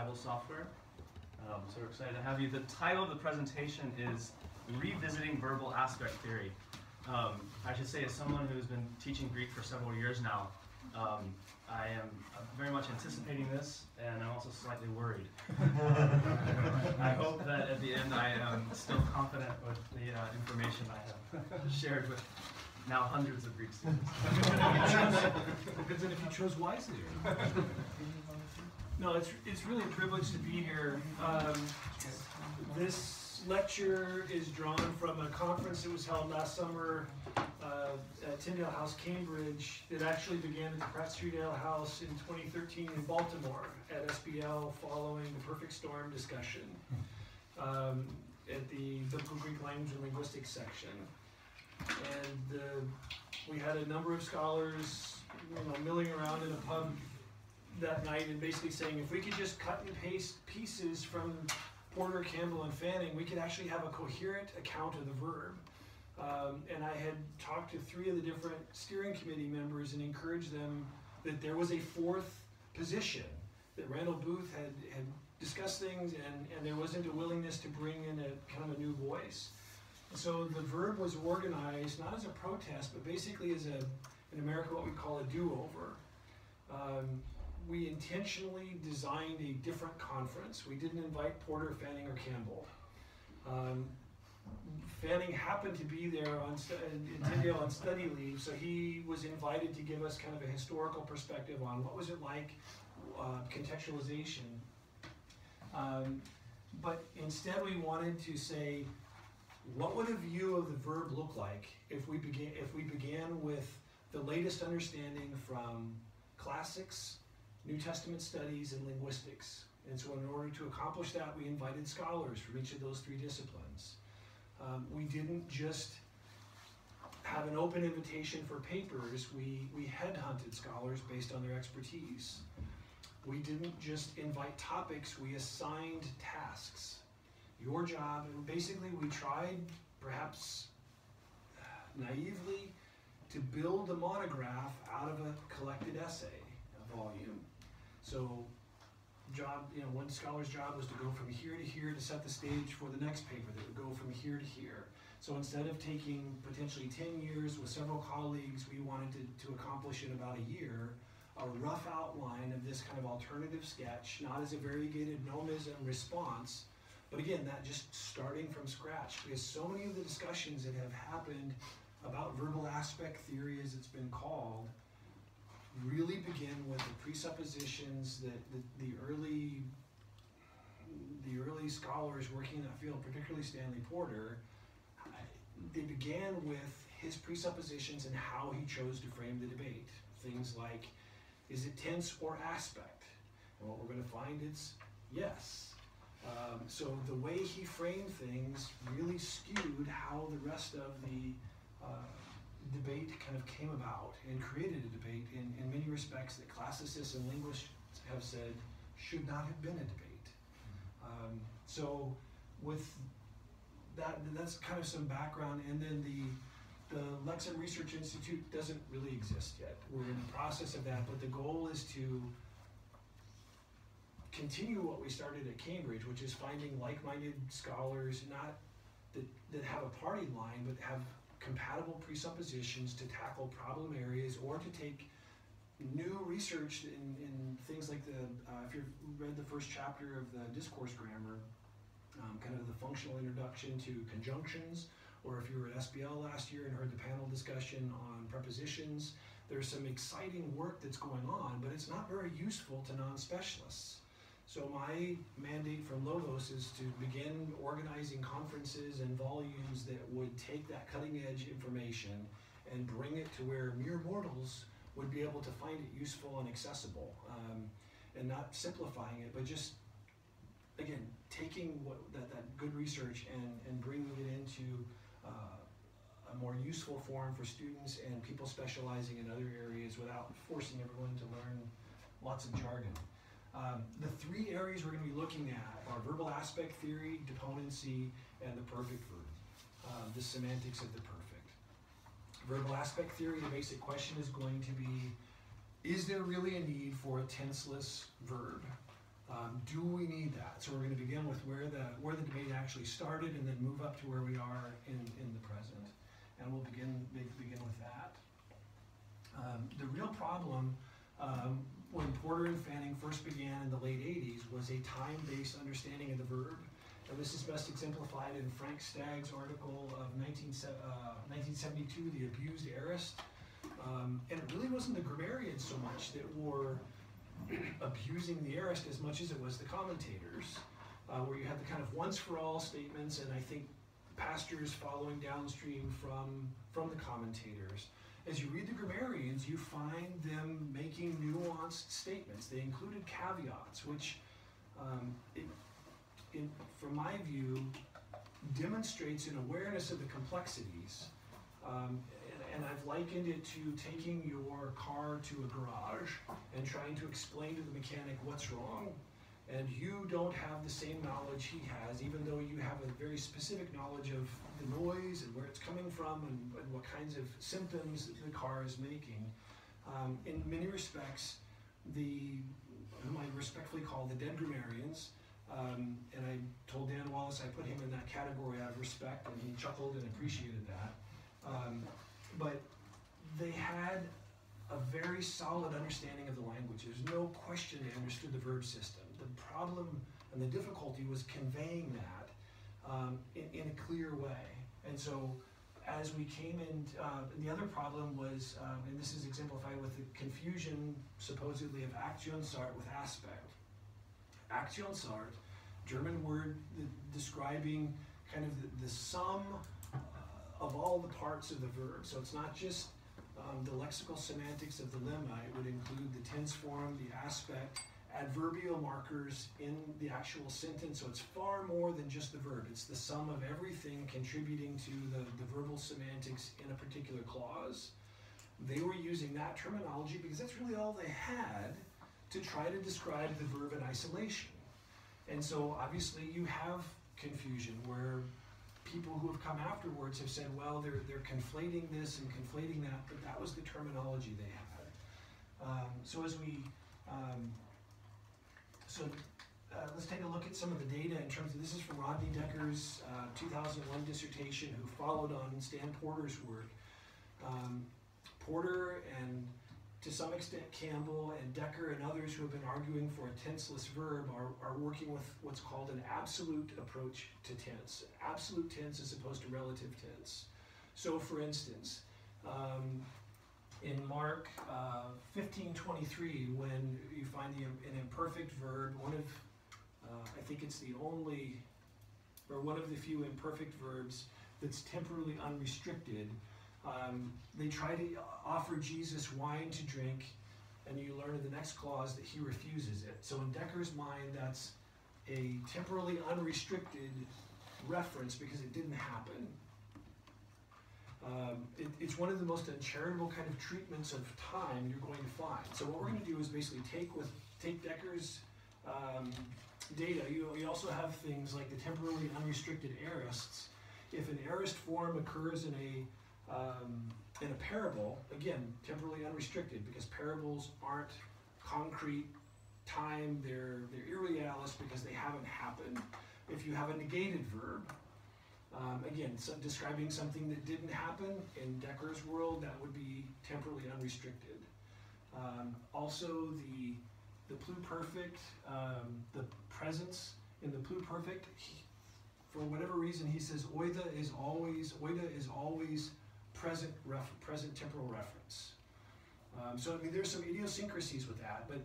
Bible software. So we're excited to have you. The title of the presentation is Revisiting Verbal Aspect Theory. I should say, as someone who's been teaching Greek for several years now, I am very much anticipating this, and I'm also slightly worried. I hope that at the end I am still confident with the information I have shared with now hundreds of Greek students. Depends on if you chose wisely. No, it's really a privilege to be here. This lecture is drawn from a conference that was held last summer at Tyndale House, Cambridge, that actually began at the Pratt Street Ale House in 2013 in Baltimore at SBL following the Perfect Storm discussion at the Biblical Greek Language and Linguistics section. And we had a number of scholars, milling around in a pub that night and basically saying, if we could just cut and paste pieces from Porter, Campbell, and Fanning, we could actually have a coherent account of the verb. And I had talked to 3 of the different steering committee members and encouraged them that there was a 4th position, that Randall Booth had discussed things and there wasn't a willingness to bring in a kind of a new voice. So the verb was organized not as a protest, but basically as in America what we call a do-over. We intentionally designed a different conference. We didn't invite Porter, Fanning, or Campbell. Fanning happened to be there in Tyndale on study leave, so he was invited to give us kind of a historical perspective on what was it like, contextualization. But instead we wanted to say, what would a view of the verb look like if we began with the latest understanding from classics, New Testament studies, and linguistics? And so in order to accomplish that, we invited scholars from each of those 3 disciplines. We didn't just have an open invitation for papers, we headhunted scholars based on their expertise. We didn't just invite topics, we assigned tasks. Your job, and basically we tried, perhaps naively, to build a monograph out of a collected essay, a volume. So one scholar's job was to go from here to here to set the stage for the next paper that would go from here to here. So instead of taking potentially 10 years with several colleagues, we wanted to accomplish in about a year a rough outline of this kind of alternative sketch, not as a variegated nomism response, but again, that just starting from scratch, because so many of the discussions that have happened about verbal aspect theory, as it's been called, really begin with the presuppositions that the early scholars working in that field, particularly Stanley Porter, they began with his presuppositions and how he chose to frame the debate. Things like, is it tense or aspect? And what we're going to find is yes. So the way he framed things really skewed how the rest of the debate kind of came about and created a debate in many respects that classicists and linguists have said should not have been a debate. So with that's kind of some background, and then the Lexham Research Institute doesn't really exist yet. We're in the process of that, but the goal is to continue what we started at Cambridge, which is finding like-minded scholars, not that have a party line, but have compatible presuppositions to tackle problem areas or to take new research in things like if you've read the first chapter of the discourse grammar, kind of the functional introduction to conjunctions, or if you were at SBL last year and heard the panel discussion on prepositions, there's some exciting work that's going on, but it's not very useful to non-specialists. So my mandate from Logos is to begin organizing conferences and volumes that would take that cutting edge information and bring it to where mere mortals would be able to find it useful and accessible, and not simplifying it, but just, again, taking that good research and bringing it into a more useful form for students and people specializing in other areas without forcing everyone to learn lots of jargon. The 3 areas we're going to be looking at are verbal aspect theory, deponency, and the perfect verb, the semantics of the perfect. Verbal aspect theory, the basic question is going to be, is there really a need for a tenseless verb? Do we need that? So we're going to begin with where the debate actually started, and then move up to where we are in the present. And we'll begin with that. The real problem when Porter and Fanning first began in the late 80s was a time-based understanding of the verb. And this is best exemplified in Frank Stagg's article of 1972, The Abused Aorist. And it really wasn't the grammarians so much that were abusing the aorist as much as it was the commentators, where you had the kind of once-for-all statements, and I think pastors following downstream from the commentators. As you read the grammarians, you find them making nuanced statements. They included caveats, which, from my view, demonstrates an awareness of the complexities. And I've likened it to taking your car to a garage and trying to explain to the mechanic what's wrong, and you don't have the same knowledge he has, even though you have a very specific knowledge of the noise and where it's coming from and what kinds of symptoms the car is making. In many respects, whom I respectfully call the dead grammarians, and I told Dan Wallace I put him in that category out of respect, and he chuckled and appreciated that. But they had a very solid understanding of the language. There's no question they understood the verb system. The problem and the difficulty was conveying that in a clear way. And so as we came in, the other problem was, and this is exemplified with the confusion supposedly of Aktionsart with aspect. Aktionsart, German word describing kind of the sum of all the parts of the verb. So it's not just the lexical semantics of the lemma. It would include the tense form, the aspect, adverbial markers in the actual sentence. So it's far more than just the verb. It's the sum of everything contributing to the verbal semantics in a particular clause. They were using that terminology because that's really all they had to try to describe the verb in isolation. And so obviously you have confusion where people who have come afterwards have said, well, they're conflating this and conflating that, but that was the terminology they had. Let's take a look at some of the data in terms of, this is from Rodney Decker's 2001 dissertation, who followed on Stan Porter's work. Porter and to some extent Campbell and Decker and others who have been arguing for a tenseless verb are working with what's called an absolute approach to tense. Absolute tense as opposed to relative tense. So for instance, in Mark 15:23, when you find an imperfect verb, I think it's the only, or one of the few imperfect verbs that's temporally unrestricted, they try to offer Jesus wine to drink, and you learn in the next clause that he refuses it. So in Decker's mind, that's a temporally unrestricted reference because it didn't happen. It's one of the most uncharitable kind of treatments of time you're going to find. So what we're going to do is basically take Decker's data. You also have things like the temporally unrestricted aorists. If an aorist form occurs in a parable, again, temporally unrestricted, because parables aren't concrete time, they're irrealis because they haven't happened. If you have a negated verb, again, describing something that didn't happen, in Decker's world, that would be temporally unrestricted. Also, the pluperfect, the presence in the pluperfect, for whatever reason, he says oida is always present temporal reference. So I mean, there's some idiosyncrasies with that, but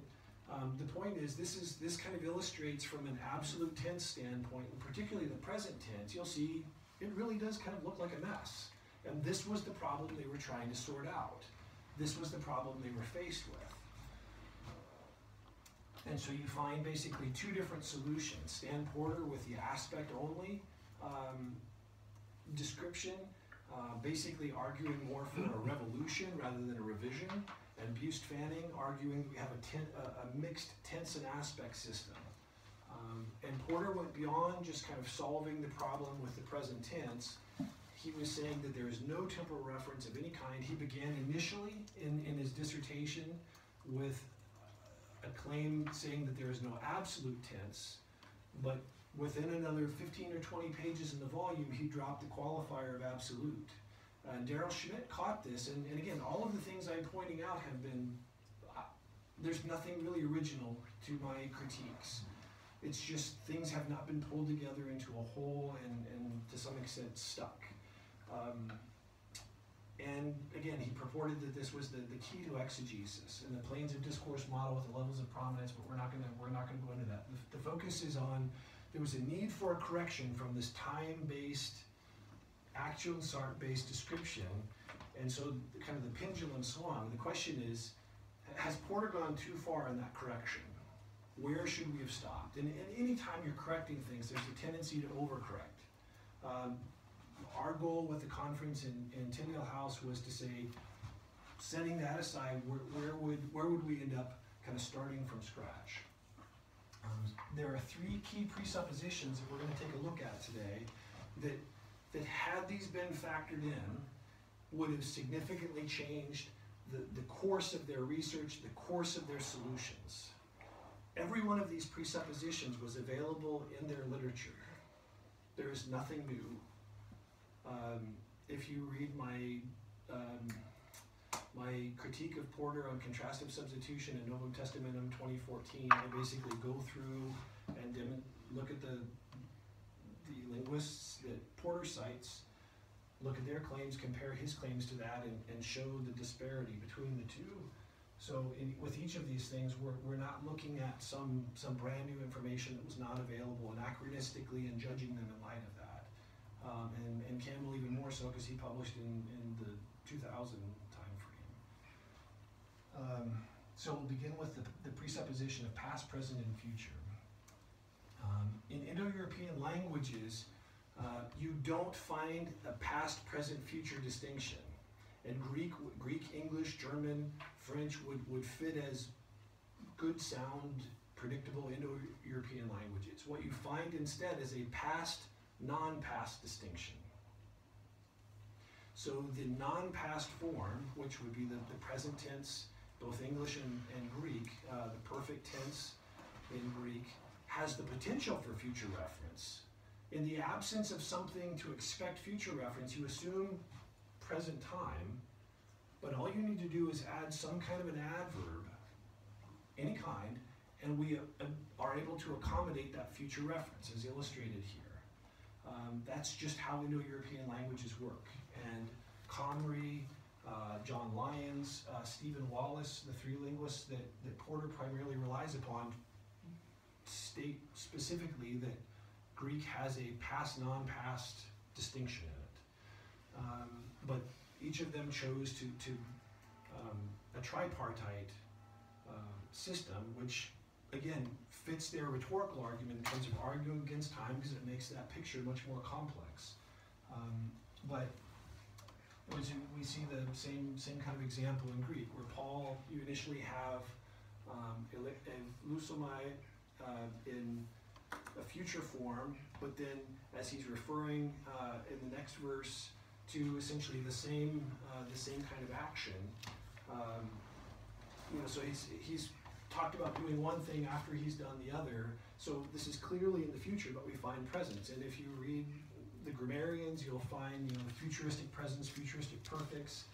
the point is, this kind of illustrates from an absolute tense standpoint, and particularly the present tense. You'll see it really does kind of look like a mess, and this was the problem they were trying to sort out. This was the problem they were faced with. And so you find basically two different solutions. Stan Porter with the aspect only description, basically arguing more for a revolution rather than a revision, and Bust Fanning arguing we have a mixed tense and aspect system. And Porter went beyond just kind of solving the problem with the present tense. He was saying that there is no temporal reference of any kind. He began initially in his dissertation with a claim saying that there is no absolute tense, but within another 15 or 20 pages in the volume, he dropped the qualifier of absolute. And Daryl Schmidt caught this, and again, all of the things I'm pointing out have been, there's nothing really original to my critiques. It's just things have not been pulled together into a whole and to some extent stuck. And again, he purported that this was the key to exegesis and the planes of discourse model with the levels of prominence, but we're not going to go into that. The focus is on, there was a need for a correction from this time-based, actual and SART-based description, and so kind of the pendulum swung. The question is, has Porter gone too far in that correction? Where should we have stopped? And any time you're correcting things, there's a tendency to overcorrect. Our goal with the conference in Tyndale House was to say, setting that aside, where would we end up kind of starting from scratch? There are three key presuppositions that we're going to take a look at today that had these been factored in, would have significantly changed the course of their research, the course of their solutions. Every one of these presuppositions was available in their literature. There is nothing new. If you read my my critique of Porter on contrastive substitution in Novum Testamentum 2014, I basically go through and look at the linguists that Porter cites, look at their claims, compare his claims to that, and show the disparity between the two. So with each of these things, we're not looking at some brand new information that was not available anachronistically and judging them in light of that. And Campbell even more so because he published in the 2000 time frame. So we'll begin with the presupposition of past, present, and future. In Indo-European languages, you don't find a past, present, future distinction. And Greek, English, German, French would fit as good, sound, predictable Indo-European languages. What you find instead is a past, non-past distinction. So the non-past form, which would be the present tense, both English and Greek, the perfect tense in Greek, has the potential for future reference. In the absence of something to expect future reference, you assume present time, but all you need to do is add some kind of an adverb, any kind, and we are able to accommodate that future reference as illustrated here. That's just how Indo-European languages work. And Conry, John Lyons, Stephen Wallace, the three linguists that Porter primarily relies upon, state specifically that Greek has a past, non-past distinction in it. But each of them chose to a tripartite system, which again fits their rhetorical argument in terms of arguing against time because it makes that picture much more complex. But we see the same kind of example in Greek, where Paul, you initially have elusomai in a future form, but then as he's referring in the next verse to essentially the same kind of action, so he's talked about doing one thing after he's done the other. So this is clearly in the future, but we find presence. And if you read the grammarians, you'll find futuristic presence, futuristic perfects.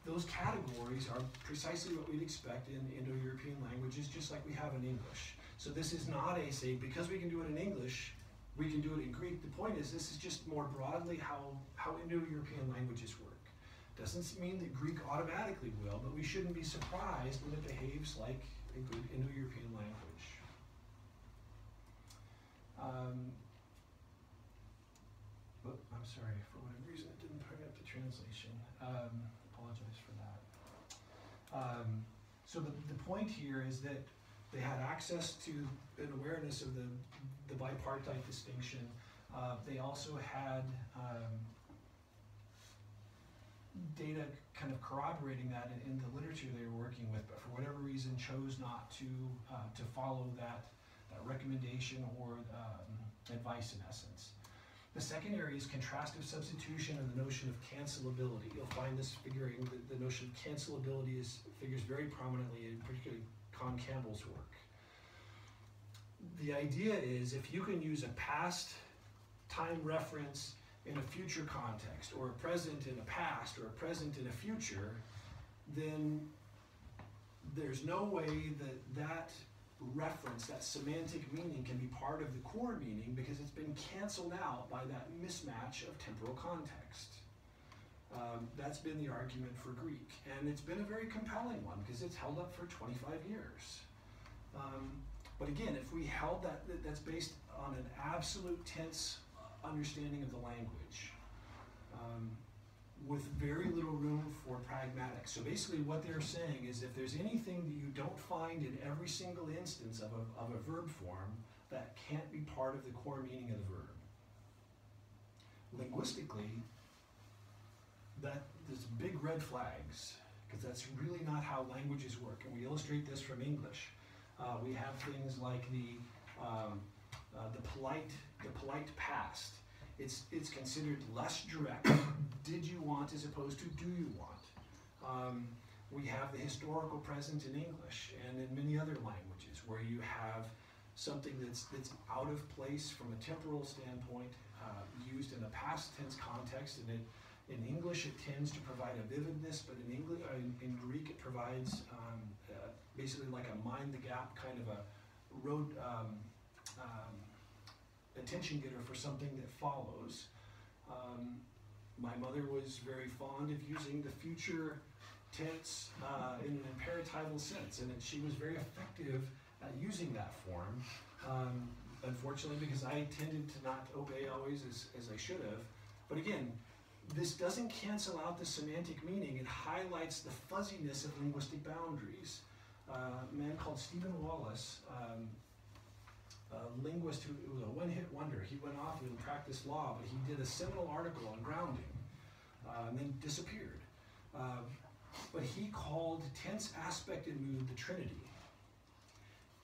Those categories are precisely what we'd expect in Indo-European languages, just like we have in English. So this is not say, because we can do it in English, we can do it in Greek. The point is, this is just more broadly how Indo-European languages work. Doesn't mean that Greek automatically will, but we shouldn't be surprised when it behaves like a good Indo-European language. I'm sorry, for whatever reason it didn't bring up the translation. Apologize for that. So the point here is that they had access to an awareness of the bipartite distinction. They also had data kind of corroborating that in the literature they were working with, but for whatever reason chose not to follow that recommendation or advice in essence. The second area is contrastive substitution and the notion of cancelability. You'll find this figuring, the notion of cancelability figures very prominently, in particularly Con Campbell's work. The idea is if you can use a past time reference in a future context, or a present in a past, or a present in a future, then there's no way that that reference, that semantic meaning, can be part of the core meaning because it's been canceled out by that mismatch of temporal context. That's been the argument for Greek, and it's been a very compelling one because it's held up for 25 years. But again, if we held that, that's based on an absolute tense understanding of the language, with very little room for pragmatics. So basically what they're saying is if there's anything that you don't find in every single instance of a verb form, that can't be part of the core meaning of the verb. Linguistically, there's big red flags, because that's really not how languages work. And we illustrate this from English. We have things like the polite past. It's considered less direct. Did you want as opposed to do you want? We have the historical present in English and in many other languages where you have something that's out of place from a temporal standpoint, used in a past tense context. And in English it tends to provide a vividness, but in Greek it provides basically like a mind the gap kind of a road attention getter for something that follows. My mother was very fond of using the future tense in an imperatival sense, and she was very effective at using that form. Unfortunately, because I tended to not obey always as I should have. But again, this doesn't cancel out the semantic meaning. It highlights the fuzziness of linguistic boundaries. A man called Stephen Wallace, a linguist who was a one-hit wonder. He went off and practiced law, but he did a seminal article on grounding and then disappeared. But he called tense, aspect, and mood the Trinity.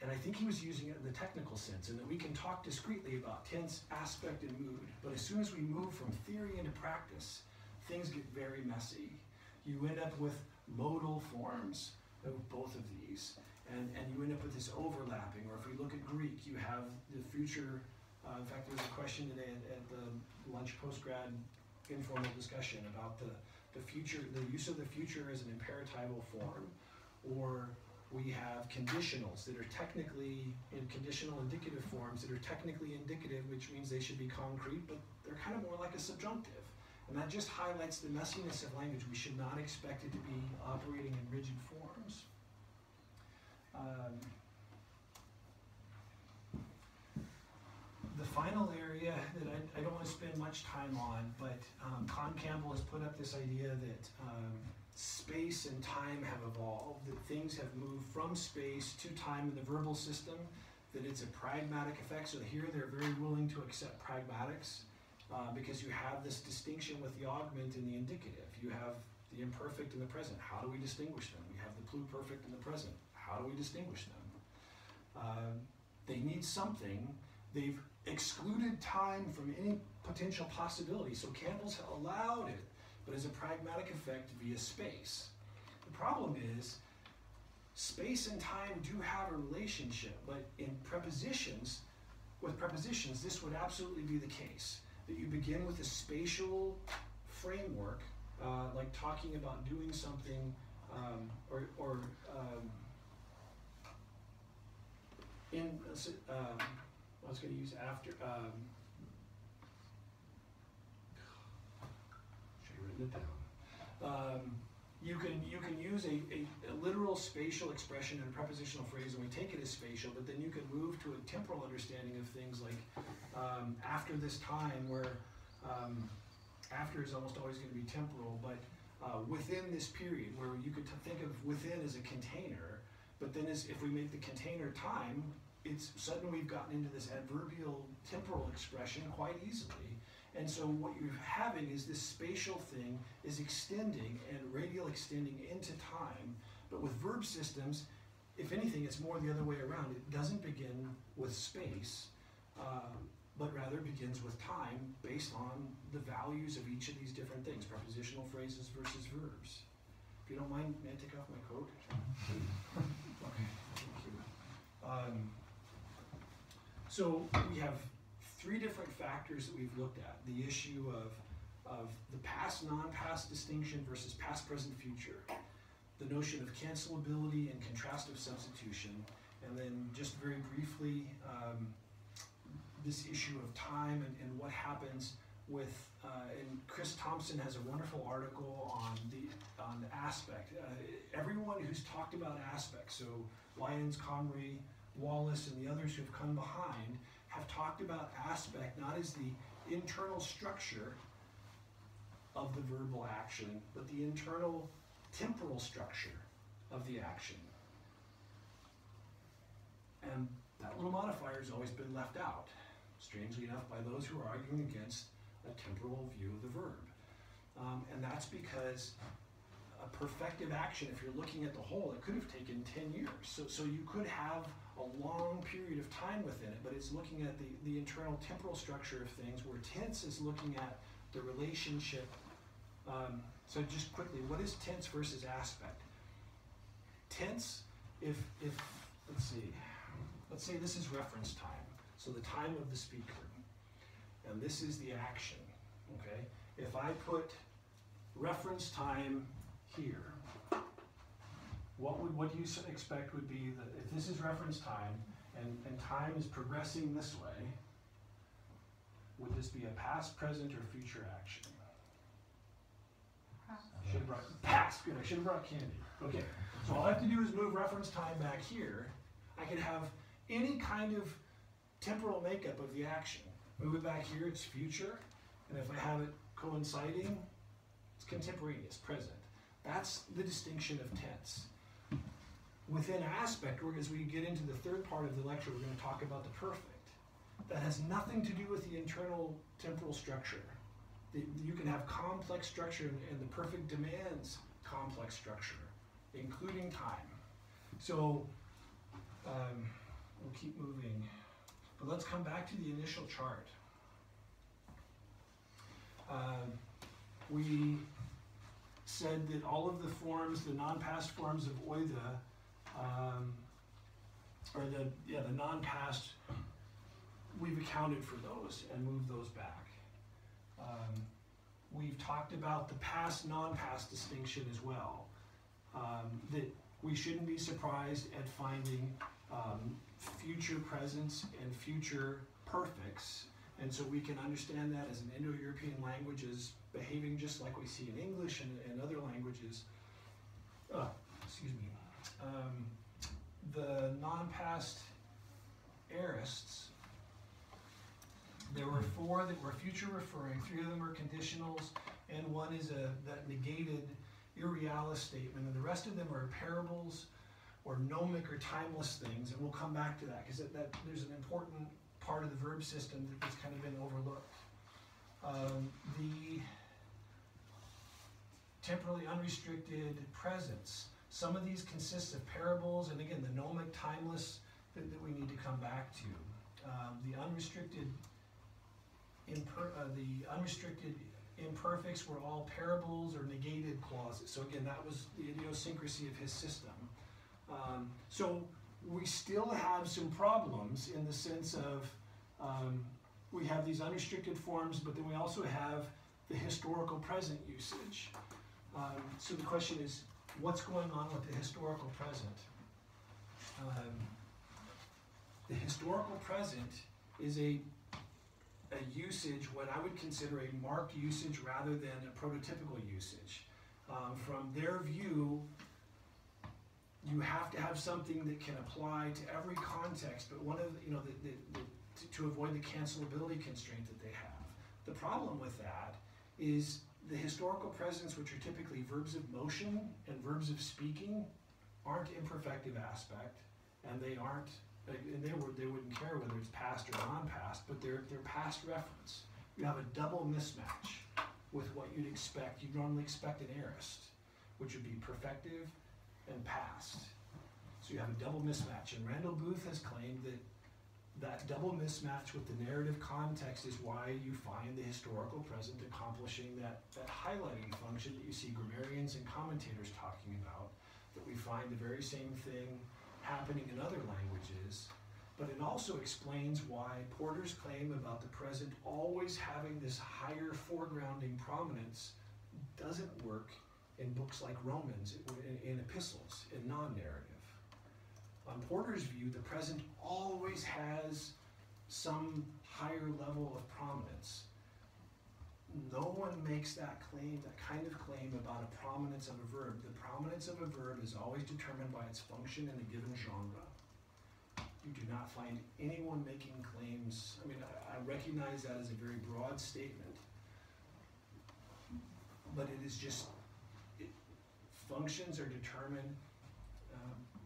And I think he was using it in the technical sense, and that we can talk discreetly about tense, aspect, and mood. But as soon as we move from theory into practice, things get very messy. You end up with modal forms of both of these. And you end up with this overlapping, or if we look at Greek, you have the future. In fact, there was a question today at the lunch post-grad informal discussion about the future, the use of the future as an imperatival form, or we have conditionals that are technically in conditional indicative forms that are technically indicative, which means they should be concrete, but they're kind of more like a subjunctive. And that just highlights the messiness of language. We should not expect it to be operating in rigid forms. The final area that I don't want to spend much time on, but Con Campbell has put up this idea that space and time have evolved, that things have moved from space to time in the verbal system, that it's a pragmatic effect. So here they're very willing to accept pragmatics because you have this distinction with the augment and the indicative. You have the imperfect and the present. How do we distinguish them? We have the pluperfect and the present. How do we distinguish them? They need something. They've excluded time from any potential possibility. So Campbell's allowed it, but as a pragmatic effect via space. The problem is, space and time do have a relationship, but in prepositions, with prepositions, this would absolutely be the case. That you begin with a spatial framework, like talking about doing something, I was going to use after. Should have written it down. You can use a literal spatial expression in a prepositional phrase, and we take it as spatial. But then you can move to a temporal understanding of things like after this time, where after is almost always going to be temporal, but within this period, where you could think of within as a container. But then if we make the container time, it's suddenly we've gotten into this adverbial temporal expression quite easily. And so what you're having is this spatial thing is extending and radial extending into time. But with verb systems, if anything, it's more the other way around. It doesn't begin with space, but rather begins with time based on the values of each of these different things, prepositional phrases versus verbs. If you don't mind, may I take off my coat? Okay. So we have three different factors that we've looked at. The issue of the past, non-past distinction versus past, present, future. The notion of cancelability and contrastive substitution. And then just very briefly, this issue of time and what happens with, and Chris Thompson has a wonderful article on the aspect. Everyone who's talked about aspect, so Lyons, Comrie, Wallace, and the others who have come behind, have talked about aspect not as the internal structure of the verbal action, but the internal temporal structure of the action. And that little modifier has always been left out, strangely enough, by those who are arguing against a temporal view of the verb. And that's because a perfective action, if you're looking at the whole, it could have taken 10 years. So you could have a long period of time within it, but it's looking at the internal temporal structure of things, where tense is looking at the relationship. So just quickly, what is tense versus aspect? Tense, if let's say this is reference time, so the time of the speaker, and this is the action, okay? If I put reference time here, what you expect would be that if this is reference time and time is progressing this way, would this be a past, present, or future action? Should have brought past. Good. I should have brought candy. Okay. So all I have to do is move reference time back here. I can have any kind of temporal makeup of the action. Move it back here, it's future. And if I have it coinciding, it's contemporaneous, present. That's the distinction of tense. Within aspect, as we get into the third part of the lecture, we're going to talk about the perfect. That has nothing to do with the internal temporal structure. You can have complex structure, and the perfect demands complex structure, including time. So we'll keep moving, but let's come back to the initial chart. We said that all of the forms, the non-past forms of oida, the non-past, we've accounted for those and moved those back. We've talked about the past, non-past distinction as well. That we shouldn't be surprised at finding future presence and future perfects. And so we can understand that as an Indo-European language is behaving just like we see in English and other languages. Excuse me. The non-past aorists, there were 4 that were future referring, 3 of them are conditionals, and 1 is that negated irrealis statement, and the rest of them are parables or gnomic or timeless things, and we'll come back to that because there's an important part of the verb system that's kind of been overlooked. The temporally unrestricted presence. Some of these consist of parables, and again, the gnomic, timeless that we need to come back to. The unrestricted imperfects were all parables or negated clauses. So again, that was the idiosyncrasy of his system. So we still have some problems in the sense of we have these unrestricted forms, but then we also have the historical present usage. So the question is, what's going on with the historical present? The historical present is a usage, what I would consider a marked usage rather than a prototypical usage. From their view, you have to have something that can apply to every context, but one of to avoid the cancelability constraint that they have. The problem with that is the historical presents, which are typically verbs of motion and verbs of speaking, aren't imperfective aspect, and they aren't. And they wouldn't care whether it's past or non-past, but they're past reference. You have a double mismatch with what you'd expect. You'd normally expect an aorist, which would be perfective and past. So you have a double mismatch. And Randall Booth has claimed that double mismatch with the narrative context is why you find the historical present accomplishing that highlighting function that you see grammarians and commentators talking about, that we find the very same thing happening in other languages, but it also explains why Porter's claim about the present always having this higher foregrounding prominence doesn't work in books like Romans, in epistles, in non-narrative. On Porter's view, the present always has some higher level of prominence. No one makes that claim, that kind of claim about a prominence of a verb. The prominence of a verb is always determined by its function in a given genre. You do not find anyone making claims. I mean, I recognize that as a very broad statement, but it is just, functions are determined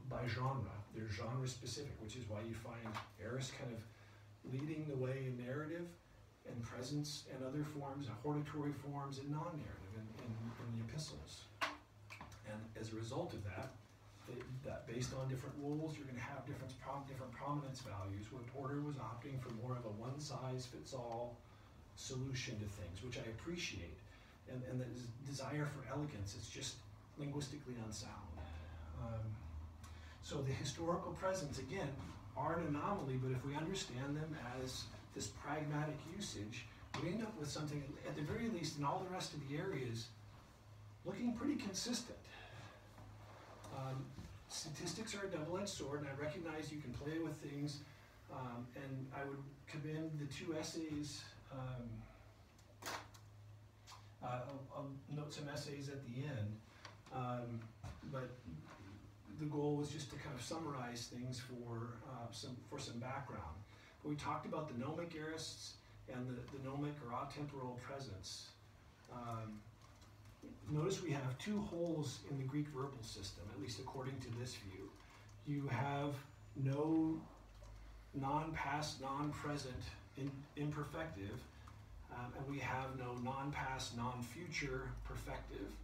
by genre. They're genre specific, which is why you find Eris kind of leading the way in narrative and presence and other forms, hortatory forms and non-narrative in the epistles. And as a result of that, that based on different rules, you're going to have different prominence values, where Porter was opting for more of a one-size-fits-all solution to things, which I appreciate. And the desire for elegance is just linguistically unsound. So the historical presents, again, are an anomaly, but if we understand them as this pragmatic usage, we end up with something, at the very least, in all the rest of the areas, looking pretty consistent. Statistics are a double-edged sword, and I recognize you can play with things, and I would commend the two essays. I'll note some essays at the end, but the goal was just to kind of summarize things for some background. We talked about the gnomic aorists and the gnomic or atemporal presence. Notice we have two holes in the Greek verbal system, at least according to this view. You have no non-past, non-present imperfective, and we have no non-past, non-future perfective.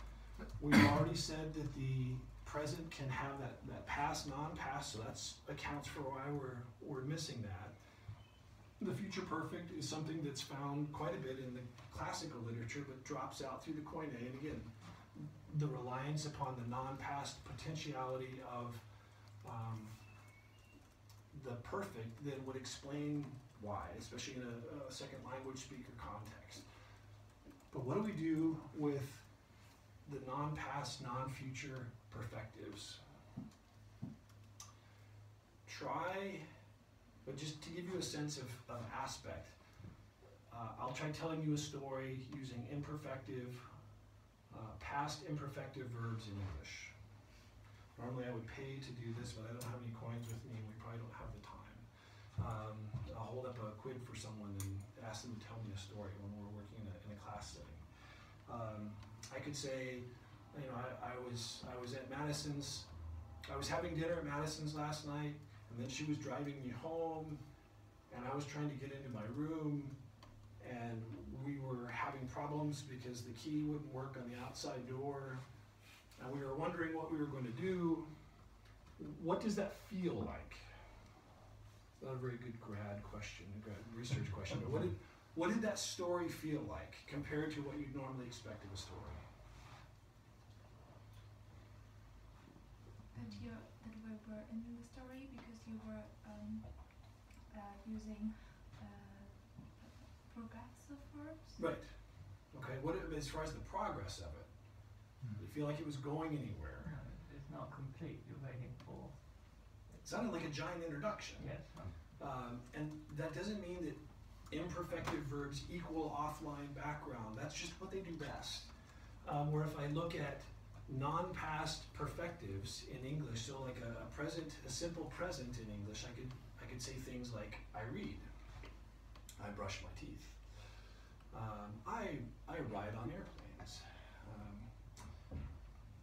We've already said that the present can have that past, non-past, so that accounts for why we're missing that. The future perfect is something that's found quite a bit in the classical literature, but drops out through the Koine. And again, the reliance upon the non-past potentiality of the perfect then would explain why, especially in a second language speaker context. But what do we do with the non-past, non-future perfectives? But just to give you a sense of aspect, I'll try telling you a story using imperfective, past imperfective verbs in English. Normally I would pay to do this, but I don't have any coins with me and we probably don't have the time. I'll hold up a quid for someone and ask them to tell me a story when we're working in a class setting. I could say, you know, I was at Madison's, I was having dinner at Madison's last night, and then she was driving me home, and I was trying to get into my room, and we were having problems because the key wouldn't work on the outside door, and we were wondering what we were going to do. What does that feel like? Not a very good grad question, grad research question, but what did that story feel like compared to what you'd normally expect of a story? That we were in the story because you were using progressive verbs. Right. Okay. What as far as the progress of it? Did you feel like it was going anywhere? No, it's not complete. You're waiting for. It sounded like a giant introduction. Yes. And that doesn't mean that imperfective verbs equal offline background. That's just what they do best. Where if I look at non-past perfectives in English, so like a simple present in English, I could say things like I read, I brush my teeth, I ride on airplanes,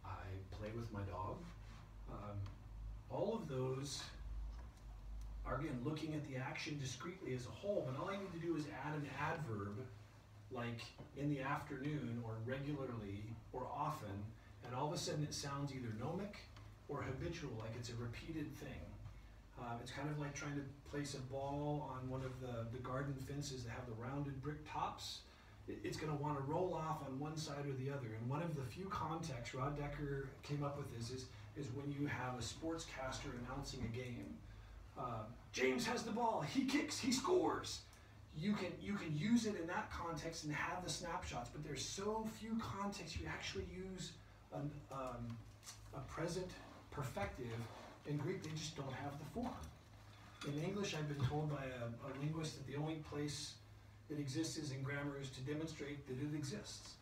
I play with my dog. All of those are, again, looking at the action discretely as a whole, but all I need to do is add an adverb, like in the afternoon, or regularly, or often, and all of a sudden it sounds either gnomic or habitual, like it's a repeated thing. It's kind of like trying to place a ball on one of the garden fences that have the rounded brick tops. It's going to want to roll off on one side or the other. And one of the few contexts Rod Decker came up with is is when you have a sportscaster announcing a game. James has the ball, he kicks, he scores. You can use it in that context and have the snapshots, but there's so few contexts you actually use a present perfective. In Greek, they just don't have the form. In English, I've been told by a linguist that the only place it exists is in grammar is to demonstrate that it exists.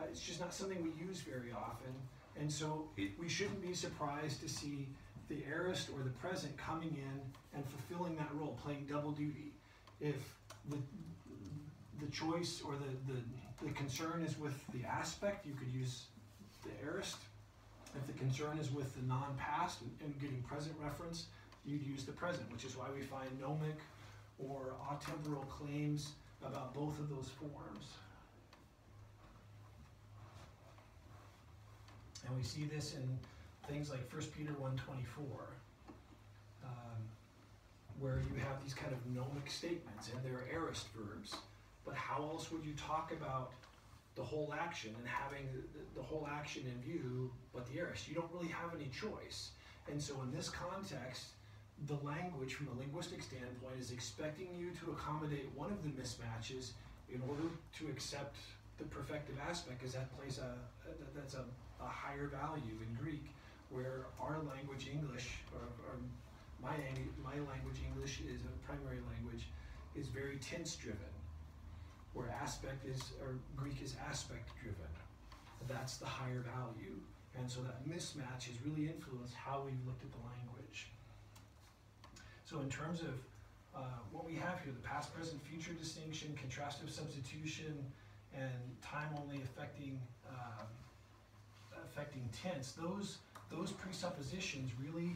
It's just not something we use very often, and so we shouldn't be surprised to see the aorist or the present coming in and fulfilling that role, playing double duty. If the choice or the concern is with the aspect, you could use the aorist. If the concern is with the non-past and getting present reference, you'd use the present, which is why we find gnomic or atemporal claims about both of those forms. And we see this in things like 1 Peter 1:24, where you have these kind of gnomic statements, and they're aorist verbs. But how else would you talk about the whole action and having the whole action in view but the aorist? You don't really have any choice. And so in this context, the language from a linguistic standpoint is expecting you to accommodate one of the mismatches in order to accept the perfective aspect, because that plays that's a higher value in Greek, where our language English, or my language English is a primary language, is very tense driven, where Greek is aspect driven. That's the higher value. And so that mismatch has really influenced how we've looked at the language. So in terms of what we have here, the past, present, future distinction, contrastive substitution, and time only affecting tense, those presuppositions really,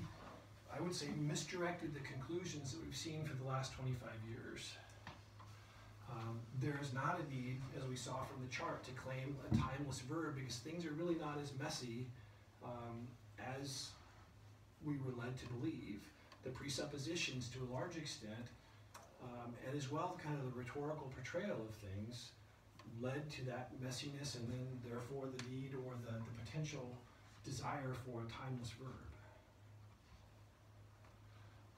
I would say, misdirected the conclusions that we've seen for the last 25 years. There is not a need, as we saw from the chart, to claim a timeless verb, because things are really not as messy as we were led to believe. The presuppositions, to a large extent, and as well kind of the rhetorical portrayal of things, led to that messiness, and then therefore the need or the potential desire for a timeless verb.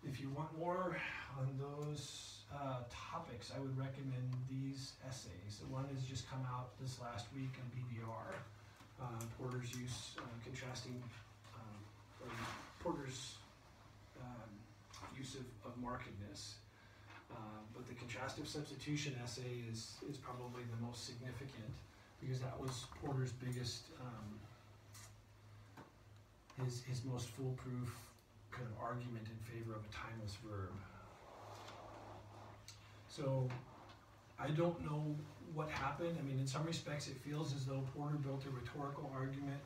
If you want more on those topics, I would recommend these essays. One has just come out this last week in BBR, Porter's use, Porter's use of markedness. But the contrastive substitution essay is probably the most significant, because that was Porter's biggest, his most foolproof kind of argument in favor of a timeless verb. So I don't know what happened. I mean, in some respects it feels as though Porter built a rhetorical argument